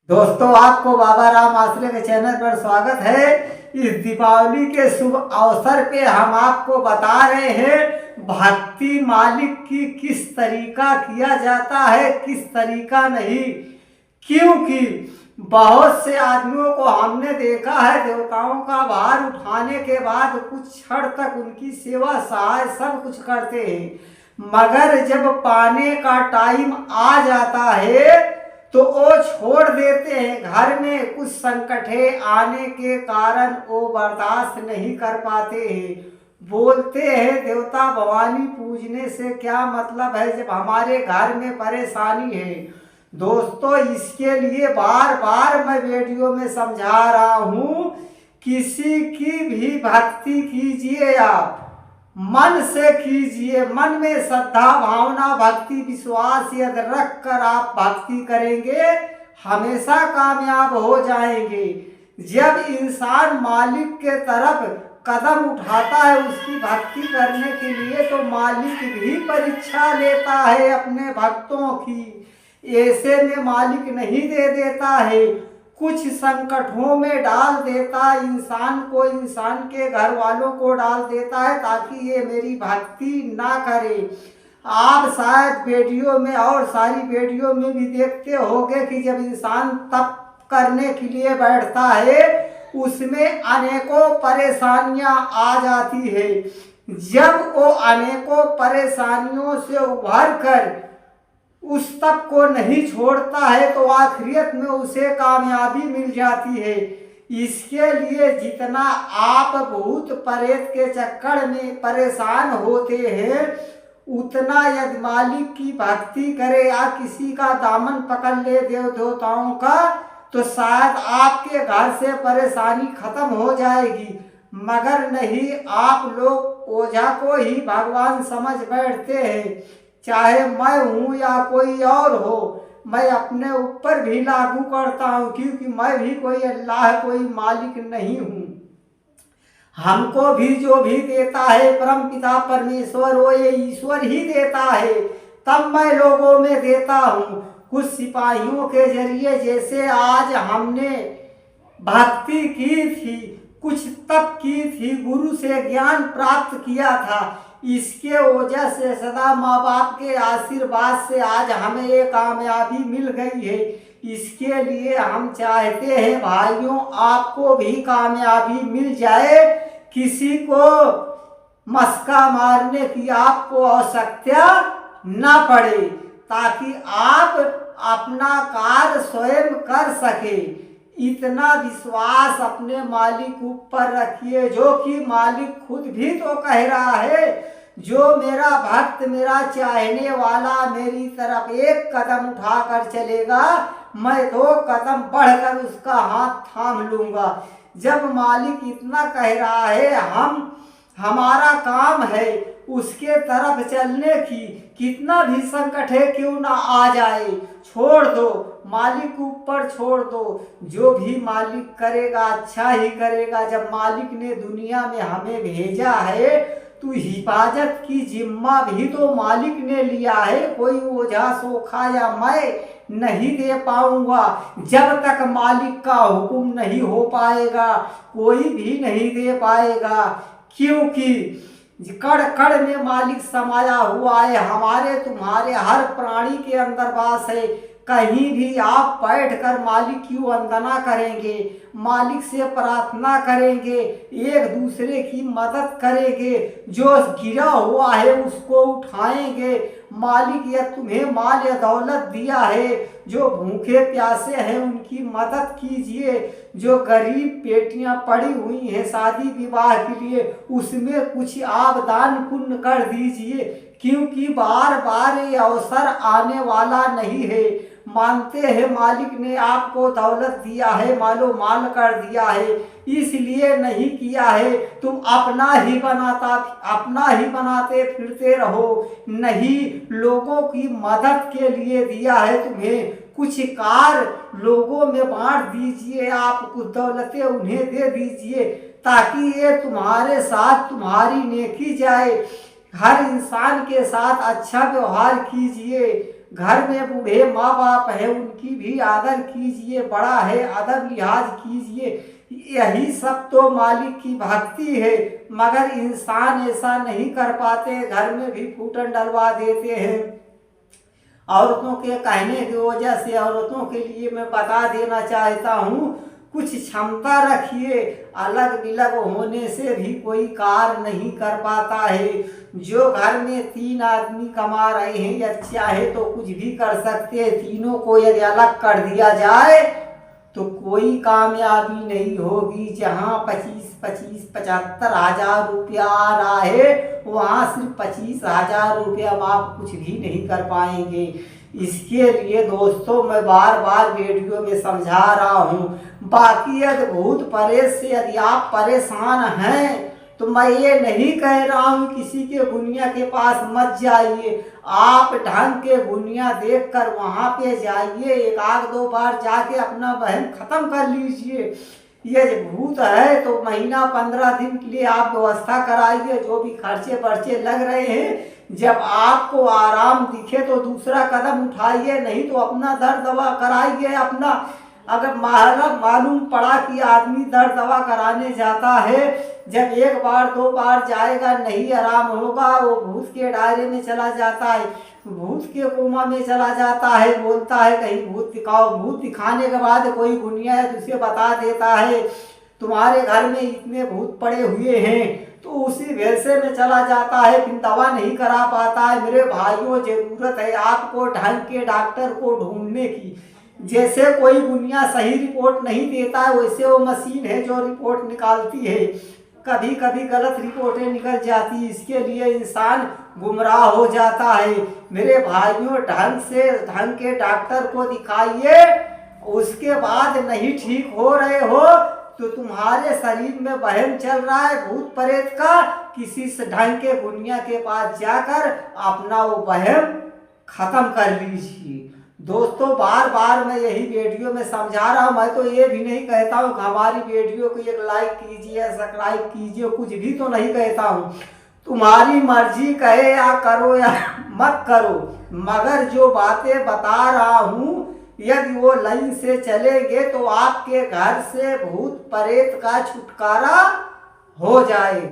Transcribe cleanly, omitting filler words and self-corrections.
दोस्तों, आपको बाबा राम आश्रय के चैनल पर स्वागत है। इस दीपावली के शुभ अवसर पे हम आपको बता रहे हैं भक्ति मालिक की किस तरीका किया जाता है, किस तरीका नहीं। क्योंकि बहुत से आदमियों को हमने देखा है देवताओं का भार उठाने के बाद कुछ क्षण तक उनकी सेवा सहाय सब कुछ करते हैं, मगर जब पाने का टाइम आ जाता है तो वो छोड़ देते हैं। घर में कुछ संकटे आने के कारण वो बर्दाश्त नहीं कर पाते हैं। बोलते हैं देवता भवानी पूजने से क्या मतलब है जब हमारे घर में परेशानी है। दोस्तों, इसके लिए बार बार मैं वीडियो में समझा रहा हूँ, किसी की भी भक्ति कीजिए, आप मन से कीजिए। मन में श्रद्धा भावना भक्ति विश्वास यदि रख कर आप भक्ति करेंगे हमेशा कामयाब हो जाएंगे। जब इंसान मालिक के तरफ कदम उठाता है उसकी भक्ति करने के लिए, तो मालिक भी परीक्षा लेता है अपने भक्तों की। ऐसे में मालिक नहीं दे देता है, कुछ संकटों में डाल देता इंसान को, इंसान के घर वालों को डाल देता है ताकि ये मेरी भक्ति ना करे। आप शायद वीडियो में और सारी वीडियो में भी देखते होंगे कि जब इंसान तप करने के लिए बैठता है उसमें अनेकों परेशानियां आ जाती है। जब वो अनेकों परेशानियों से उभर कर उस तप को नहीं छोड़ता है तो आखिरत में उसे कामयाबी मिल जाती है। इसके लिए जितना आप भूत प्रेत के चक्कर में परेशान होते हैं, उतना यदि मालिक की भक्ति करे या किसी का दामन पकड़ ले देव देवताओं का, तो शायद आपके घर से परेशानी खत्म हो जाएगी। मगर नहीं, आप लोग ओझा को ही भगवान समझ बैठते हैं। चाहे मैं हूँ या कोई और हो, मैं अपने ऊपर भी लागू करता हूँ, क्योंकि मैं भी कोई अल्लाह कोई मालिक नहीं हूँ। हमको भी जो भी देता है परम पिता परमेश्वर, वो ये ईश्वर ही देता है। तब मैं लोगों में देता हूँ। कुछ सिपाहियों के जरिए जैसे आज हमने भक्ति की थी, कुछ तप की थी, गुरु से ज्ञान प्राप्त किया था, इसके वजह से सदा माँ बाप के आशीर्वाद से आज हमें ये कामयाबी मिल गई है। इसके लिए हम चाहते हैं भाइयों आपको भी कामयाबी मिल जाए, किसी को मस्का मारने की आपको आवश्यकता ना पड़े, ताकि आप अपना कार्य स्वयं कर सके। इतना विश्वास अपने मालिक ऊपर रखिए, जो कि मालिक खुद भी तो कह रहा है, जो मेरा भक्त मेरा चाहने वाला मेरी तरफ एक कदम उठाकर चलेगा, मैं 2 कदम बढ़कर उसका हाथ थाम लूंगा। जब मालिक इतना कह रहा है, हमारा काम है उसके तरफ चलने की। कितना भी संकट है क्यों ना आ जाए, छोड़ दो, मालिक ऊपर छोड़ दो। जो भी मालिक करेगा अच्छा ही करेगा। जब मालिक ने दुनिया में हमें भेजा है तो हिफाजत की जिम्मा भी तो मालिक ने लिया है। कोई ओझा सोखा या मैं नहीं दे पाऊंगा। जब तक मालिक का हुक्म नहीं हो पाएगा कोई भी नहीं दे पाएगा, क्योंकि कड़ कड़ में मालिक समाया हुआ है। हमारे तुम्हारे हर प्राणी के अंदर वास है। कहीं भी आप बैठकर मालिक की वंदना करेंगे, मालिक से प्रार्थना करेंगे, एक दूसरे की मदद करेंगे, जो गिरा हुआ है उसको उठाएंगे। मालिक या तुम्हें माल या दौलत दिया है, जो भूखे प्यासे हैं उनकी मदद कीजिए। जो गरीब बेटियां पड़ी हुई हैं शादी विवाह के लिए, उसमें कुछ आप दान पुण्य कर दीजिए, क्योंकि बार बार ये अवसर आने वाला नहीं है। मानते हैं मालिक ने आपको दौलत दिया है, मालो माल कर दिया है, इसलिए नहीं किया है तुम अपना ही बनाते फिरते रहो। नहीं, लोगों की मदद के लिए दिया है तुम्हें। कुछ कार्य लोगों में बांट दीजिए, आप कुछ दौलतें उन्हें दे दीजिए, ताकि ये तुम्हारे साथ तुम्हारी नेकी जाए। हर इंसान के साथ अच्छा व्यवहार कीजिए। घर में बूढ़े माँ बाप है, उनकी भी आदर कीजिए, बड़ा है अदब लिहाज कीजिए। यही सब तो मालिक की भक्ति है, मगर इंसान ऐसा नहीं कर पाते, घर में भी फूटन डलवा देते हैं। औरतों के कहने की वजह से औरतों के लिए मैं बता देना चाहता हूँ, कुछ क्षमता रखिए। अलग बिलग होने से भी कोई कार्य नहीं कर पाता है। जो घर में 3 आदमी कमा रहे हैं या चाहे तो कुछ भी कर सकते हैं, तीनों को यदि अलग कर दिया जाए तो कोई कामयाबी नहीं होगी। जहाँ 75 हजार रुपया आ रहा है, वहाँ सिर्फ 25,000 रुपया में आप कुछ भी नहीं कर पाएंगे। इसके लिए दोस्तों मैं बार बार वीडियो में समझा रहा हूँ। बाकी अद्भुत परेश से यदि आप परेशान हैं तो मैं ये नहीं कह रहा हूँ किसी के गुनिया के पास मत जाइए। आप ढंग के गुनिया देखकर वहाँ पे जाइए, 1-2 बार जाके अपना वहम खत्म कर लीजिए। ये भूत है तो महीना 15 दिन के लिए आप व्यवस्था कराइए, जो भी खर्चे पर्चे लग रहे हैं। जब आपको आराम दिखे तो दूसरा कदम उठाइए, नहीं तो अपना दर्द दवा कराइए। अपना अगर मालूम पड़ा कि आदमी दर्द दवा कराने जाता है, जब 1 बार 2 बार जाएगा नहीं आराम होगा, वो भूत के दायरे में चला जाता है, भूत के कोमा में चला जाता है, बोलता है कहीं भूत दिखाओ। भूत दिखाने के बाद कोई गुनिया है उसे बता देता है तुम्हारे घर में इतने भूत पड़े हुए हैं, तो उसी वैसे में चला जाता है, फिर दवा नहीं करा पाता है। मेरे भाइयों, जरूरत है आपको ढंग के डॉक्टर को ढूंढने की। जैसे कोई गुनिया सही रिपोर्ट नहीं देता है, वैसे वो मशीन है जो रिपोर्ट निकालती है। कभी कभी गलत रिपोर्टें निकल जाती है, इसके लिए इंसान गुमराह हो जाता है। मेरे भाइयों, ढंग के डॉक्टर को दिखाइए। उसके बाद नहीं ठीक हो रहे हो तो तुम्हारे शरीर में वहम चल रहा है भूत प्रेत का, किसी से ढंग के गुनिया के पास जाकर अपना वो वहम खत्म कर लीजिए। दोस्तों, बार बार मैं यही वीडियो में समझा रहा हूँ। मैं तो ये भी नहीं कहता हूँ कि हमारी वीडियो को एक लाइक कीजिए, सब्सक्राइब कीजिए, कुछ भी तो नहीं कहता हूँ। तुम्हारी मर्जी, कहे या करो या मत करो, मगर जो बातें बता रहा हूँ यदि वो लाइन से चलेंगे तो आपके घर से भूत प्रेत का छुटकारा हो जाएगा।